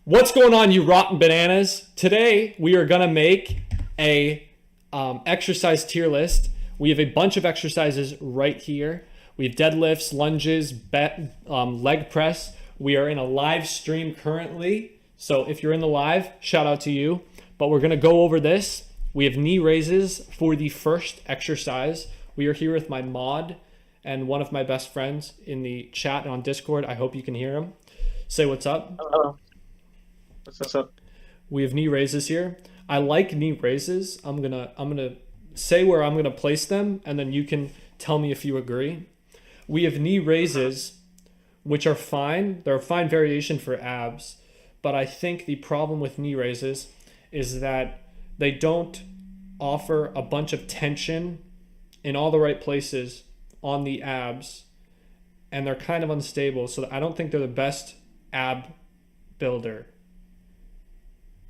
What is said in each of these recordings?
What's going on, you rotten bananas? Today we are gonna make a exercise tier list. We have a bunch of exercises right here. We have deadlifts, lunges, leg press. We are in a live stream currently, so if you're in the live, shout out to you. But we're gonna go over this. We have knee raises for the first exercise. We are here with my mod and one of my best friends in the chat on Discord. I hope you can hear him. Say what's up. Hello. What's up? We have knee raises here. I like knee raises. I'm gonna say where I'm gonna place them, and then you can tell me if you agree. We have knee raises, which are fine. They're a fine variation for abs, but I think the problem with knee raises is that they don't offer a bunch of tension in all the right places on the abs, and they're kind of unstable. So I don't think they're the best ab builder.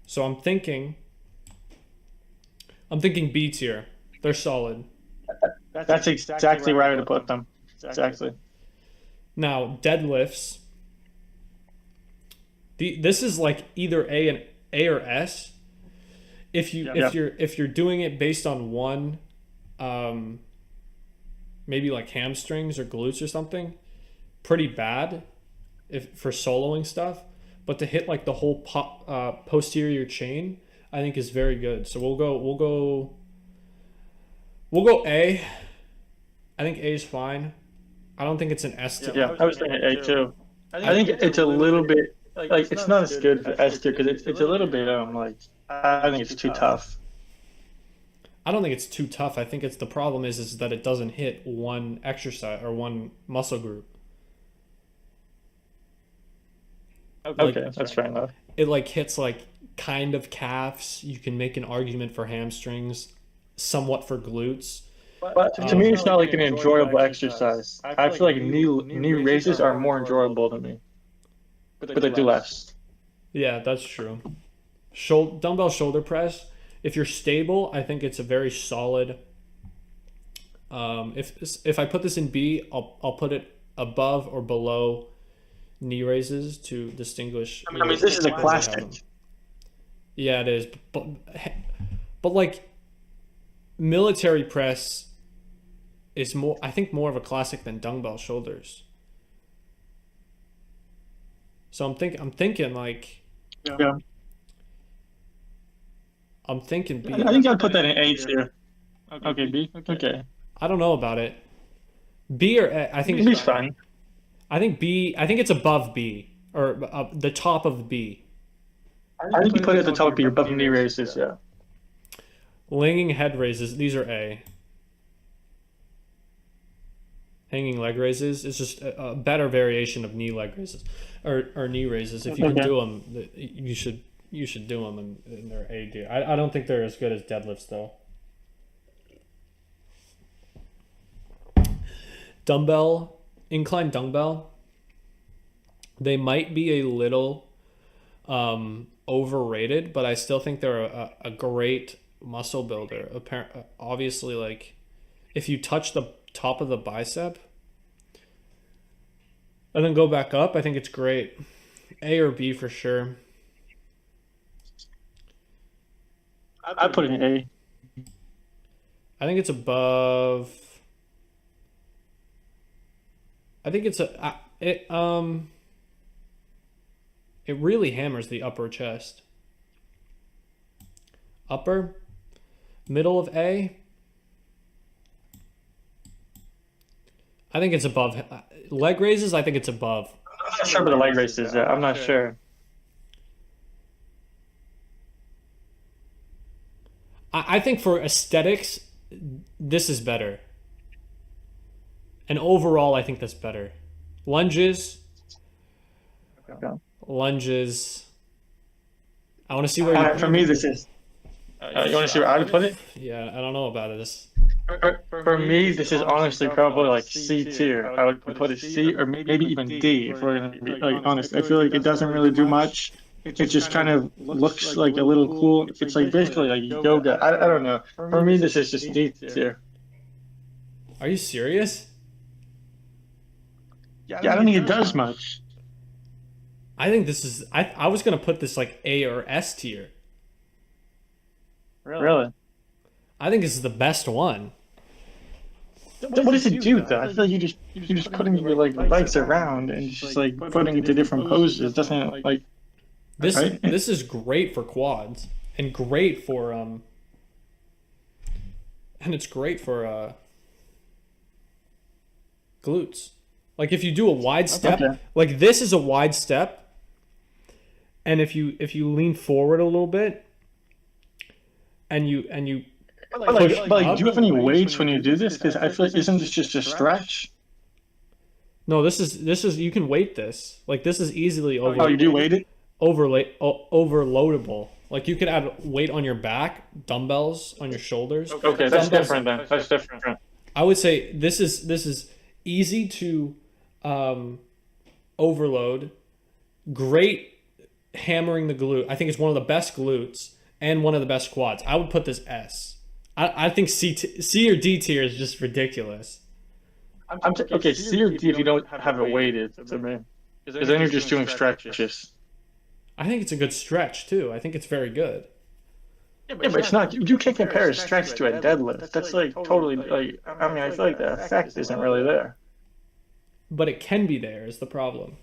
So I'm thinking B tier. They're solid. That's exactly where I would put them. Exactly. Now deadlifts. This is like either A or S. If you're doing it based on one, maybe like hamstrings or glutes or something, pretty bad for soloing stuff. But to hit like the whole posterior chain, I think is very good. So we'll go A. I think A is fine. I don't think it's an S tier. Yeah, I was thinking A too. I think it's a little bit like it's not as good for S tier because it's a little bit like I think it's too tough. I don't think it's too tough. I think it's the problem is that it doesn't hit one exercise or one muscle group. Okay, that's fair enough. It like hits like kind of calves. You can make an argument for hamstrings, somewhat for glutes. But to me, it's not like an enjoyable exercise. I feel like knee raises are more enjoyable to me, but they do less. Yeah, that's true. Dumbbell shoulder press. If you're stable, I think it's a very solid. If I put this in B, I'll put it above or below knee raises to distinguish. I mean, this is a classic. Yeah, it is. But like military press is more, I think, more of a classic than dumbbell shoulders. So I'm thinking like, yeah. I'm thinking B. I think I'd put that in A tier. Okay, B. Okay. I don't know about it. B or A, I think B's fine. I think B. I think it's above B or the top of B. I think you put it at the top of B, above knee raises. Yeah. Hanging head raises. These are A. Hanging leg raises is just a better variation of knee leg raises or knee raises. If you can do them, you should do them, and they're A tier. I don't think they're as good as deadlifts though. Incline dumbbell, they might be a little overrated, but I still think they're a great muscle builder. Obviously, like if you touch the top of the bicep and then go back up, I think it's great. A or B for sure. I put it in A. I think it's above. I think it's it really hammers the upper chest. Upper, middle of A. I think it's above. Leg raises, I think it's above. I'm not sure about the leg raises. Yeah, I'm not sure. I think for aesthetics, this is better. And overall, I think that's better. Lunges. Okay. Lunges. I want to see where for me, this is. You want to see where I would put it? Yeah, I don't know about it. For me, this is honestly probably like C tier. I would put it C or maybe even D if we're gonna be like honest. I feel like it doesn't really do much. It just kind of looks like a little cool. It's like basically like yoga. I don't know. For me, this is just D tier. Are you serious? Yeah, I don't think it does much. I think this is. I was gonna put this like A or S tier. Really? I think this is the best one. What does it do though? I feel like you're just putting your like legs around and just like putting it to different poses. Doesn't like right? This is great for quads and great for and it's great for glutes. Like if you do a wide step, Okay. like this is a wide step, and if you lean forward a little bit and you push But up. do you have any weights when you do this? Because I feel like isn't this just a stretch? No, this is you can weight this. Like this is easily Oh, you do weight it? overloadable. Like you could add weight on your back, dumbbells on your shoulders. Okay, that's different then. That's different. I would say this is easy to overload. Great hammering the glute. I think it's one of the best glutes and one of the best quads. I would put this S. I think C or D tier is just ridiculous. Okay, C or D if you don't have it weighted to me. Because then you're just doing stretches. I think it's a good stretch too. I think it's very good. Yeah, but it's not. You can't compare a stretch to a deadlift. That's like totally like. I mean, I feel like the effect isn't really there. But it can be there is the problem.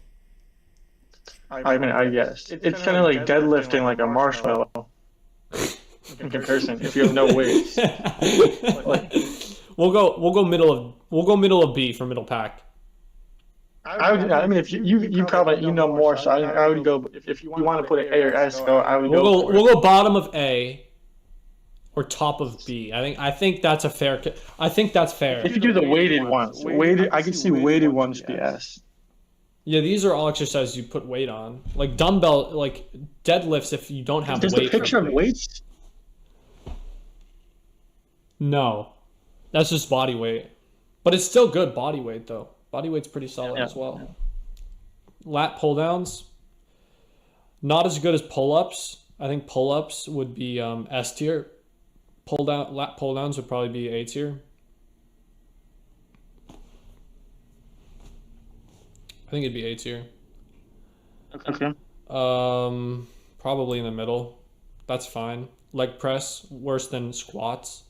I mean, I guess it's kind of like deadlifting like a marshmallow in comparison. If you have no weights, like we'll go middle of B for middle pack. I would. I mean, if you probably you know more, so I would go. If you want to put an A or S, I would go. We'll go bottom of A or top of B. I think that's a fair. I think that's fair. If you do the weighted ones, I can see weighted ones be S. Yeah, these are all exercises you put weight on, like dumbbell, like deadlifts. If you don't have Does weight, the picture of weights? No, that's just body weight, but it's still good body weight though. Body weight's pretty solid as well. Lat pull downs, not as good as pull ups. I think pull ups would be S tier. Lat pull downs would probably be A tier. I think it'd be A tier. Okay. Probably in the middle. That's fine. Leg press worse than squats.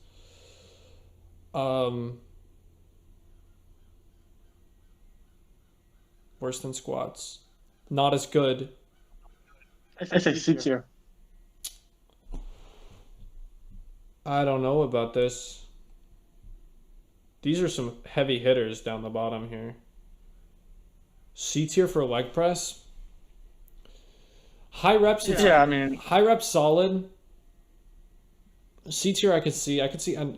Worse than squats. Not as good. I say C tier. I don't know about this. These are some heavy hitters down the bottom here. C tier for leg press. High reps. Yeah, I mean, high reps solid. C tier I could see.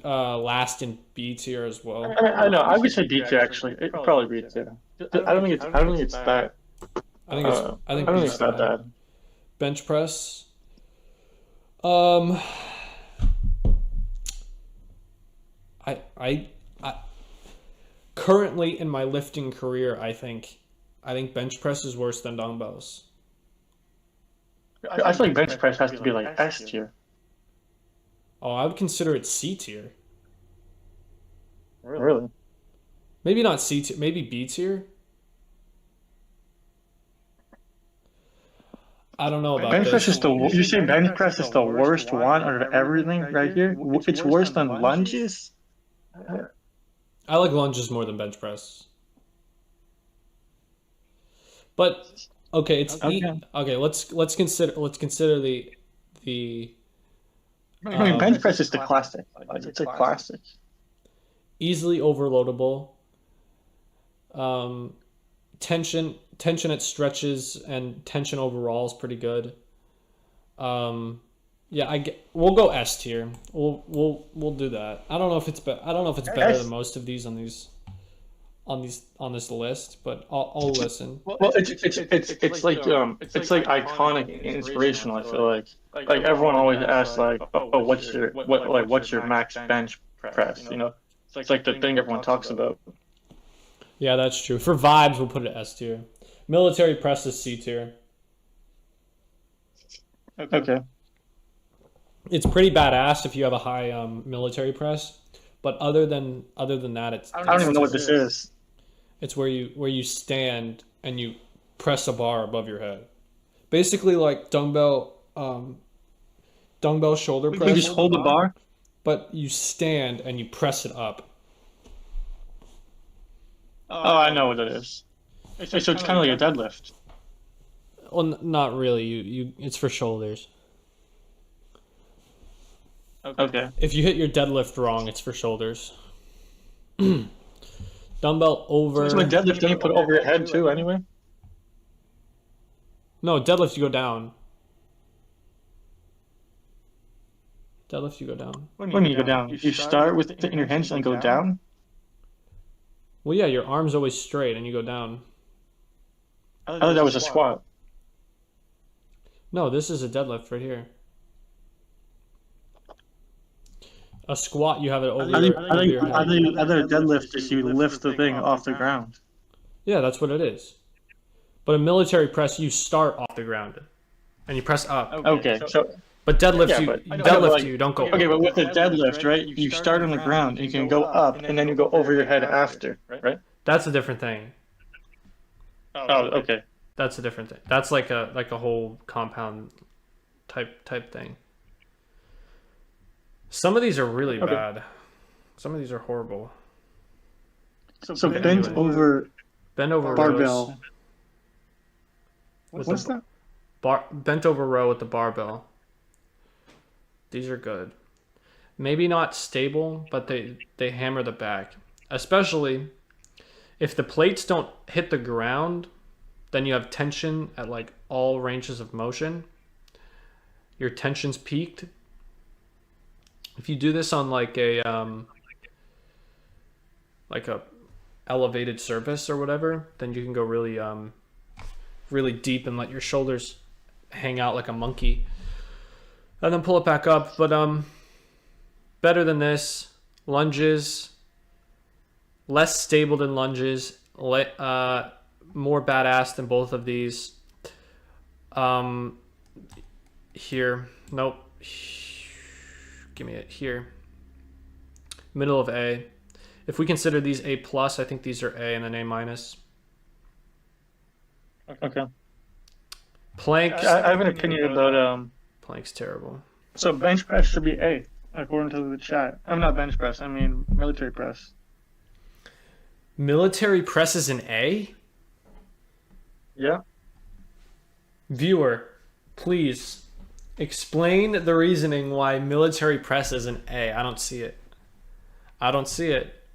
Last in B tier as well. I know. I would say D tier actually. It probably be tier. I don't think it's that. I think I don't think it's that bad. Bench press. I currently in my lifting career, I think bench press is worse than dumbbells. I feel like bench press has to be like S tier. Oh, I would consider it C tier. Really? Maybe not C tier, maybe B tier. I don't know about bench press this. is you say bench press is the worst one out of everything right here? It's worse than lunges? I like lunges more than bench press. But okay, it's okay. Let's consider the I mean, bench press is the classic. Like, it's a classic. Easily overloadable. Tension at stretches and tension overall is pretty good. Yeah, we'll go S tier. We'll do that. I don't know if it's better than most of these on this list, but I'll listen. Well, it's like iconic and inspirational. I feel like everyone always asks like, oh, what's your max bench press? You know, it's like the thing everyone talks about. Yeah, that's true. For vibes, we'll put it S tier. Military press is C tier. Okay. It's pretty badass if you have a high military press, but other than that, it's I don't even know what this is. It's where you stand and you press a bar above your head. Basically like dumbbell shoulder You press, just hold the bar. but you stand and you press it up. Oh, I know what it is. So it's kind of like a deadlift. Well, not really. It's for shoulders. Okay. If you hit your deadlift wrong, it's for shoulders. Dumbbell over. So a deadlift, then you put it over your head too, anyway. No, deadlift you go down. Deadlift you go down. What do you mean you go down? You start with the inner hinge and go down? Well, yeah, your arm's always straight and you go down. I thought that was a squat. No, this is a deadlift right here. A squat, you have it over your head. I think a deadlift is you lift the thing off the ground. Yeah, that's what it is. But a military press, you start off the ground and you press up. Okay, so But deadlift, yeah, you don't go. okay, but with the deadlift, right? You start on the ground, and you can go up, and then you go over your head after, right? That's a different thing. Oh, okay. That's a different thing. That's like a whole compound type thing. Some of these are really bad. Some of these are horrible. So bent over barbell. rows. What's that? Bent over row with the barbell. These are good. Maybe not stable, but they hammer the back. Especially if the plates don't hit the ground, then you have tension at like all ranges of motion. Your tension's peaked. If you do this on like a elevated surface or whatever, then you can go really really deep and let your shoulders hang out like a monkey. And then pull it back up. But better than this. Lunges. Less stable than lunges. More badass than both of these. Here. Nope. Give me it here. Middle of A. If we consider these A+, I think these are A and then A-. Okay. Plank. I have an opinion about Plank's terrible. So bench press should be A, according to the chat. I'm not bench press. I mean military press. Military press is an A? Yeah. Viewer, please explain the reasoning why military press is an A. I don't see it.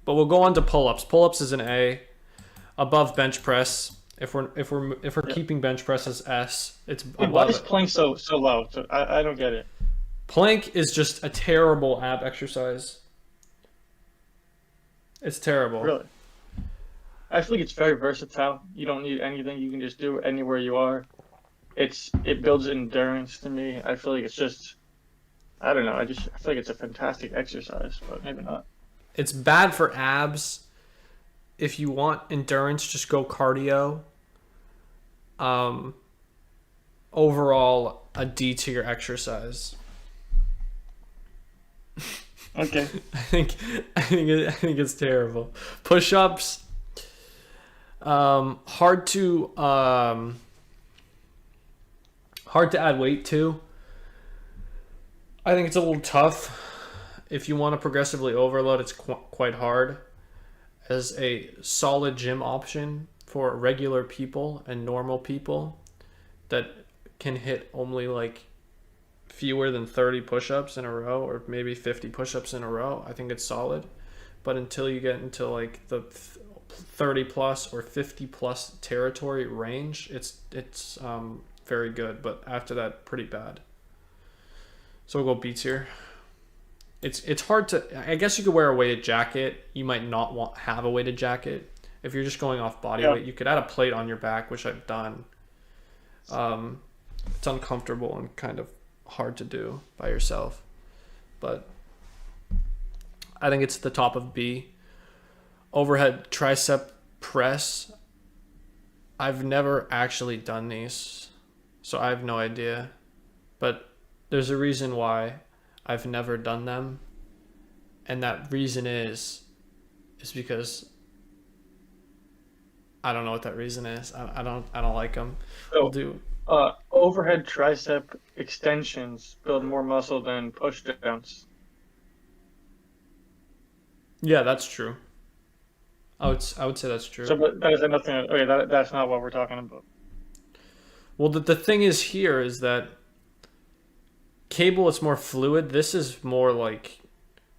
But we'll go on to pull-ups. Pull-ups is an A. Above bench press. If we're keeping bench press as S, it's above. Why is plank so low? So I don't get it. Plank is just a terrible ab exercise. It's terrible. Really? I feel like it's very versatile. You don't need anything. You can just do it anywhere you are. It builds endurance to me. I feel like it's just, I don't know. I feel like it's a fantastic exercise, but maybe not. It's bad for abs. If you want endurance, just go cardio. Overall, a D to your exercise. Okay. I think it's terrible. Push-ups. Hard to add weight to. I think it's a little tough. If you want to progressively overload, it's quite hard. As a solid gym option for regular people and normal people that can hit only like fewer than 30 push-ups in a row or maybe 50 push-ups in a row, I think it's solid. But until you get into like the 30 plus or 50 plus territory range, it's very good, but after that, pretty bad. So we'll go B tier. It's hard to, I guess you could wear a weighted jacket. You might not have a weighted jacket. If you're just going off body weight, you could add a plate on your back, which I've done. It's uncomfortable and kind of hard to do by yourself. But I think it's the top of B. Overhead tricep press. I've never actually done these, so I have no idea. But there's a reason why I've never done them, and that reason is because I don't know what that reason is. I don't like them. Overhead tricep extensions build more muscle than push downs. Yeah, that's true. I would say that's true. So, but that is nothing. Okay, that's not what we're talking about. Well, the thing is here is that cable is more fluid. This is more like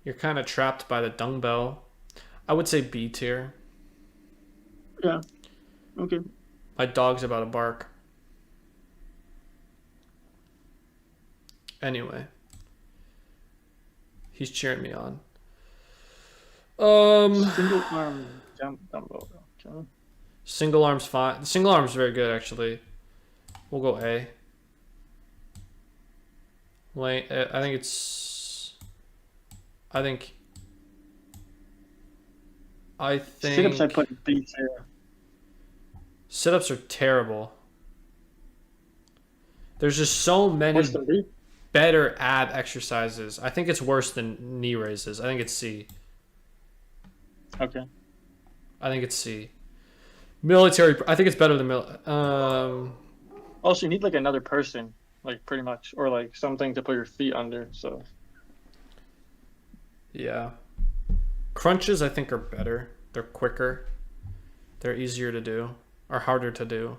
you're kind of trapped by the dumbbell. I would say B tier. Yeah. Okay. My dog's about to bark. Anyway, he's cheering me on. Single arm dumbbell. Okay. Single arm's fine. Single arm's very good actually. We'll go A. I think it's. I think. Sit-ups I put B tier. Sit-ups are terrible. There's just so many Worse than B? better ab exercises. I think it's worse than knee raises. I think it's C. Okay. I think it's C. Military. I think it's better than Also, you need like another person, like pretty much, or like something to put your feet under. So. Yeah. Crunches I think are better. They're quicker. They're easier to do. Or harder to do.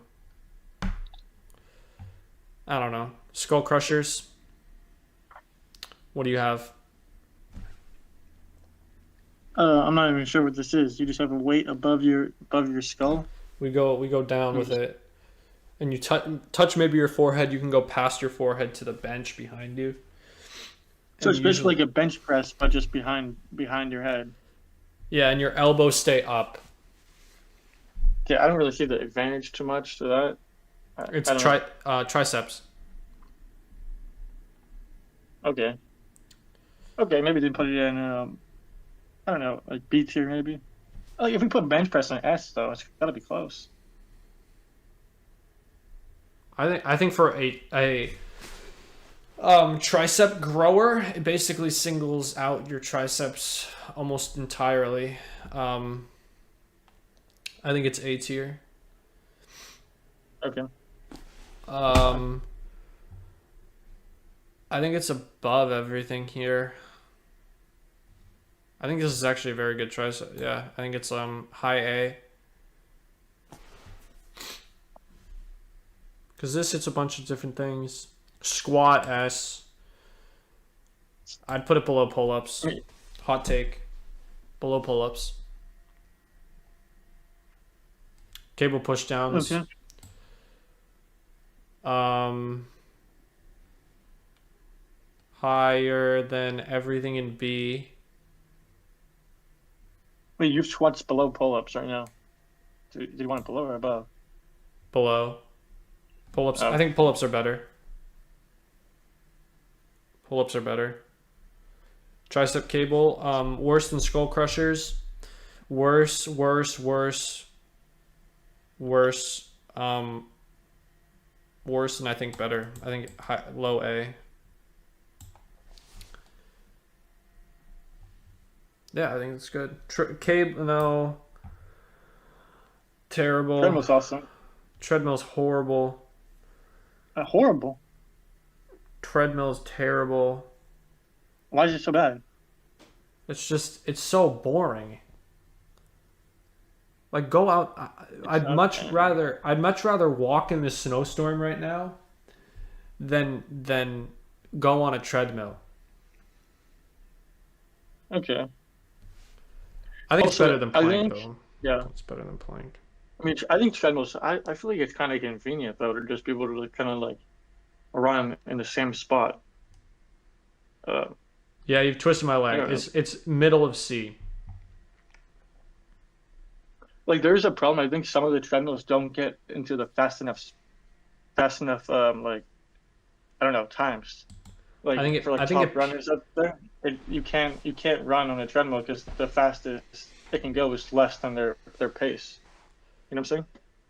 I don't know. Skull crushers. What do you have? I'm not even sure what this is. You just have a weight above your skull. We go down with it. And you touch maybe your forehead. You can go past your forehead to the bench behind you. So it's basically like a bench press, but just behind your head. Yeah, and your elbows stay up. Okay, I don't really see the advantage too much to that. It's triceps. Okay. Okay, maybe they put it in, I don't know, like B tier maybe. Like if we put bench press on S though, it's gotta be close. I think for a tricep grower, it basically singles out your triceps almost entirely. I think it's A tier. Okay. I think it's above everything here. I think this is actually a very good tricep. Yeah, I think it's high A. Because this hits a bunch of different things. Squat S. I'd put it below pull-ups. Hot take. Below pull-ups. Cable push downs. Okay. Higher than everything in B. Wait, you've squats below pull-ups right now. Do you want it below or above? Below. Pull-ups. Oh. I think pull-ups are better. Pull-ups are better. Tricep cable. Worse than skull crushers. Worse. Worse and I think better. I think low A. Yeah, I think it's good. Cable, no. Terrible. Treadmill's awesome. Treadmill's horrible. Horrible. Treadmill's terrible. Why is it so bad? It's so boring. Like go out. I'd much rather walk in the snowstorm right now than go on a treadmill. Okay. I think Also, it's better than plank though. Yeah. It's better than plank. I mean, I think treadmills. I feel like it's kind of convenient though to just be able to like, kind of like run in the same spot. Yeah, you've twisted my leg. It's middle of C. Like there's a problem. I think some of the treadmills don't get into the fast enough like I don't know times. Like for top runners up there, you can't run on a treadmill because the fastest it can go is less than their pace. You know what I'm saying?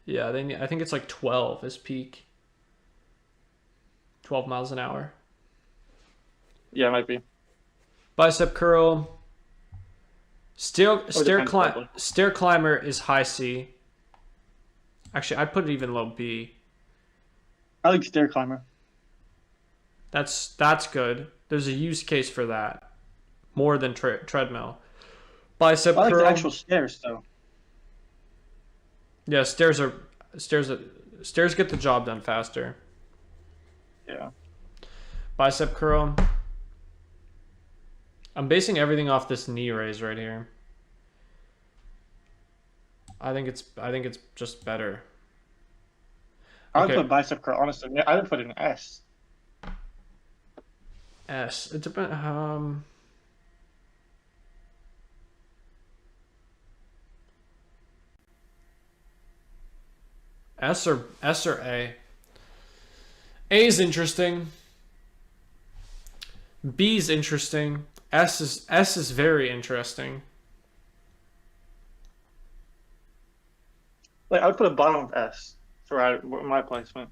Yeah, I think it's like 12 is peak. 12 miles an hour. Yeah, it might be. Bicep curl. Stair climber is high C. Actually, I'd put it even low B. I like stair climber. That's good. There's a use case for that more than treadmill. Bicep I like the curl. actual stairs though. Yeah, stairs get the job done faster. Yeah. Bicep curl. I'm basing everything off this knee raise right here. I think it's just better. I would Okay. put bicep curl, honestly. I would put an S. S. It depends. S or A. A is interesting. B is interesting. S is very interesting. Like I would put a bottom of S for my placement.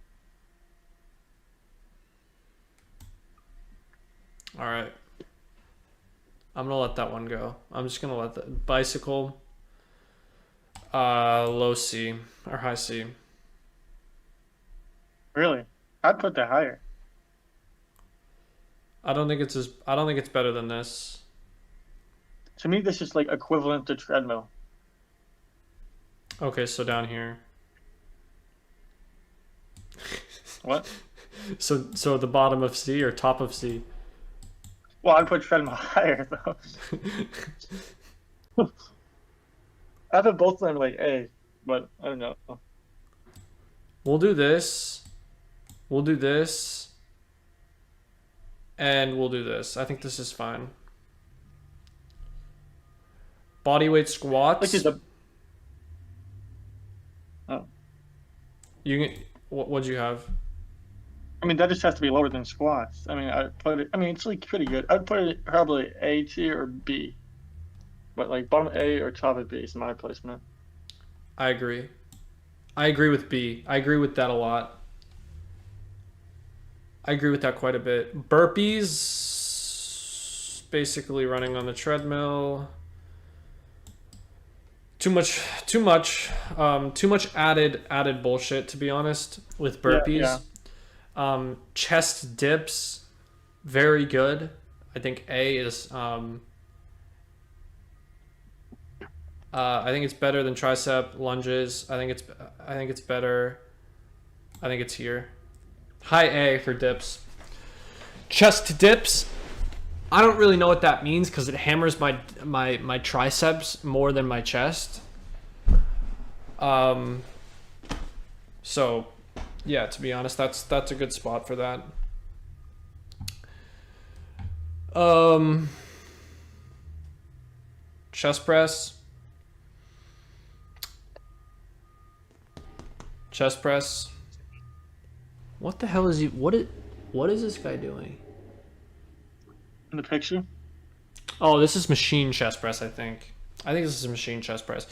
All right. I'm gonna let that one go. I'm just gonna let the bicycle. Low C or high C. Really? I'd put that higher. I don't think it's better than this. To me, this is like equivalent to treadmill. Okay, so down here. What? So the bottom of C or top of C? Well, I'd put treadmill higher though. I put both of them like A, but I don't know. We'll do this. We'll do this. And we'll do this. I think this is fine. Bodyweight squats. Oh. What'd you have? I mean, that just has to be lower than squats. I mean, it's like pretty good. I'd put it probably A tier or B. But like bottom A or top of B is my placement. I agree. I agree with B. I agree with that a lot. I agree with that quite a bit. Burpees, basically running on the treadmill. Too much added bullshit, to be honest, with burpees. Yeah. Chest dips, very good. I think A is I think it's better than tricep lunges. I think it's better. I think it's here. High A for dips. Chest dips. I don't really know what that means because it hammers my triceps more than my chest. So yeah, to be honest, that's a good spot for that. Chest press. Chest press. What the hell is he? What is this guy doing? In the picture? Oh, this is machine chest press. I think this is machine chest press,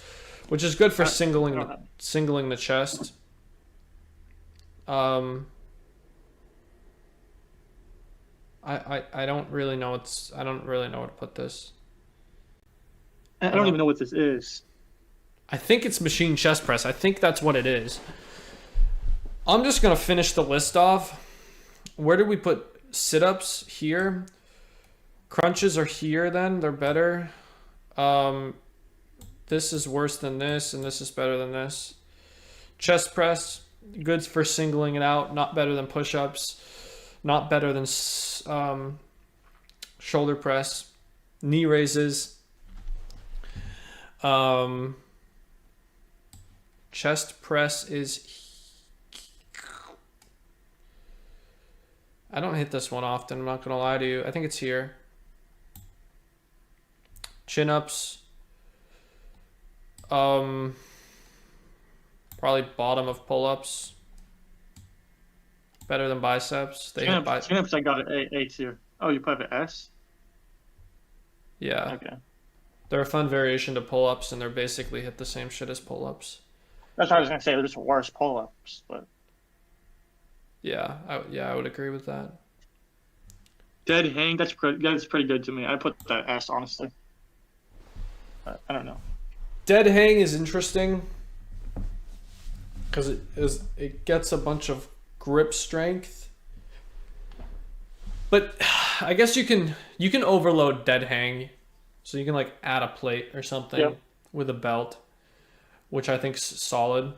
which is good for singling the chest. I don't really know I don't really know where to put this. I don't even know what this is. I think it's machine chest press. I think that's what it is. I'm just gonna finish the list off. Where did we put sit-ups? Here. Crunches are here then. They're better. This is worse than this, and this is better than this. Chest press, good for singling it out. Not better than push-ups. Not better than shoulder press. Knee raises. Chest press is... I don't hit this one often, I'm not going to lie to you. I think it's here. Chin-ups. Probably bottom of pull-ups. Better than biceps. Chin-ups I got an A tier. Oh, you put an S? Yeah. Okay. They're a fun variation to pull-ups, and they're basically hit the same shit as pull-ups. That's what I was going to say. They're just worse pull-ups, but... Yeah, I would agree with that. Dead hang, that's pretty good to me. I put that S, honestly. I don't know. Dead hang is interesting because it gets a bunch of grip strength. But I guess you can overload dead hang. So you can like add a plate or something with a belt, which I think's solid.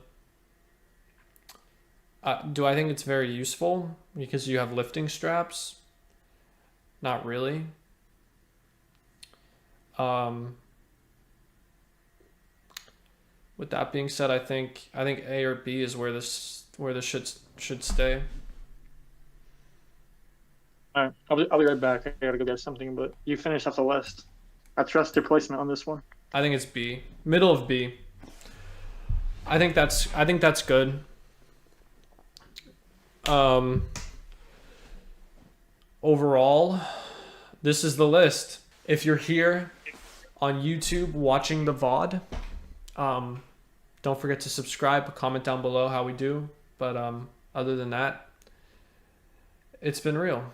Do I think it's very useful because you have lifting straps? Not really. With that being said, I think A or B is where this should stay. All right, I'll be right back. I gotta go get something, but you finish off the list. I trust your placement on this one. I think it's B, middle of B. I think that's good. Overall, this is the list. If you're here on YouTube watching the VOD, don't forget to subscribe, comment down below how we do. But other than that, it's been real.